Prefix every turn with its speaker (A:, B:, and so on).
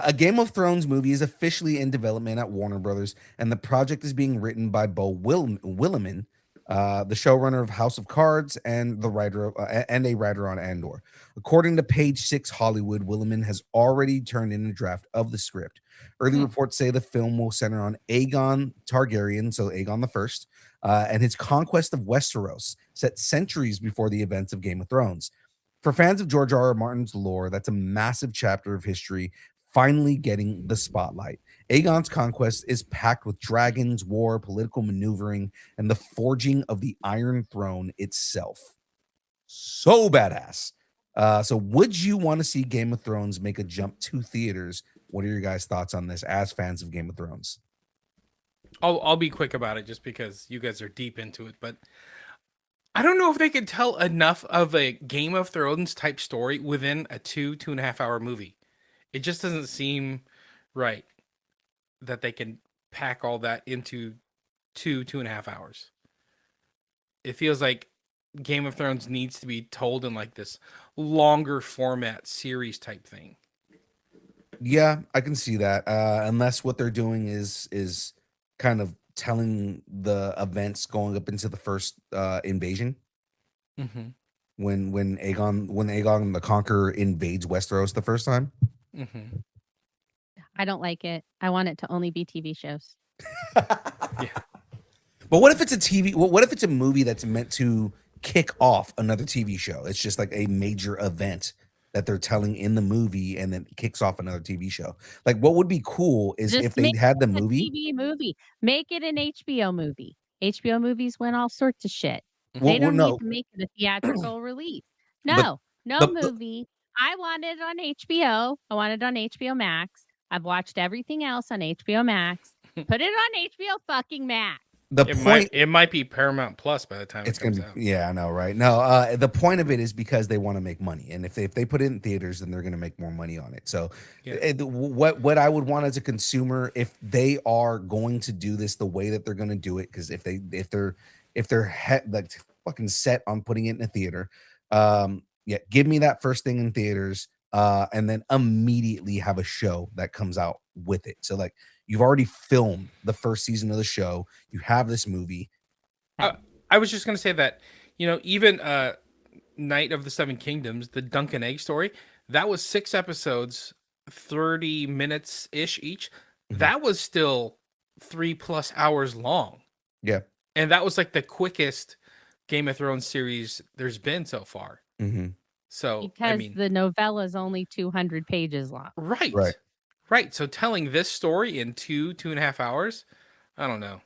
A: A Game of Thrones movie is officially in development at Warner Brothers, and the project is being written by Willimon, the showrunner of House of Cards and a writer on Andor. According to Page Six Hollywood, Willimon has already turned in a draft of the script. Early
B: Hmm.
A: reports say the film will center on Aegon Targaryen, so Aegon the First, and his conquest of Westeros, set centuries before the events of Game of Thrones. For fans of George R. R. Martin's lore, that's a massive chapter of history finally getting the spotlight. Aegon's conquest is packed with dragons, war, political maneuvering, and the forging of the Iron Throne itself. So badass. So, would you want to see Game of Thrones make a jump to theaters? What are your guys' thoughts on this as fans of Game of Thrones?
B: I'll be quick about it just because you guys are deep into it, but I don't know if they could tell enough of a Game of Thrones type story within a 2.5 hour movie. It just doesn't seem right that they can pack all that into 2.5 hours. It feels like Game of Thrones needs to be told in like this longer format series type thing.
A: Yeah, I can see that. Unless what they're doing is kind of telling the events going up into the first invasion
B: Mm-hmm.
A: when Aegon the Conqueror invades Westeros the first time.
B: Mm-hmm.
C: I don't like it. I want it to only be TV shows.
B: Yeah.
A: But what if it's a TV? What if it's a movie that's meant to kick off another TV show? It's just like a major event that they're telling in the movie, and then kicks off another TV show. Like, what would be cool is
C: Just
A: if they
C: make
A: had the
C: it a
A: movie.
C: TV movie. Make it an HBO movie. HBO movies win all sorts of shit. They
A: Well,
C: don't need
A: no,
C: to make it a theatrical release.
A: but
C: No, no
A: the
C: movie. I want it on HBO. I want it on HBO Max. I've watched everything else on HBO Max. Put it on HBO fucking Max.
A: the
B: It
A: point.
B: might be Paramount Plus by the time
A: It's
B: it
A: gonna
B: comes
A: be,
B: out.
A: yeah, I know, right? No, the point of it is because they want to make money, and if they put it in theaters, then they're gonna make more money on it. So,
B: Yeah.
A: what I would want as a consumer, if they are going to do this the way that they're gonna do it, because if they're like fucking set on putting it in a theater, yeah, give me that first thing in theaters, and then immediately have a show that comes out with it. So, like, you've already filmed the first season of the show, you have this movie.
B: I was just gonna say that, even Night of the Seven Kingdoms, the Duncan Egg story, that was 6 episodes, 30 minutes ish each.
A: Mhm.
B: That was still 3+ hours long,
A: Yeah.
B: and that was like the quickest Game of Thrones series there's been so far.
A: Mm-hmm.
B: So
C: Because the novella is only 200 pages long.
B: right,
A: Right.
B: right. So telling this story in 2.5 hours, I don't know.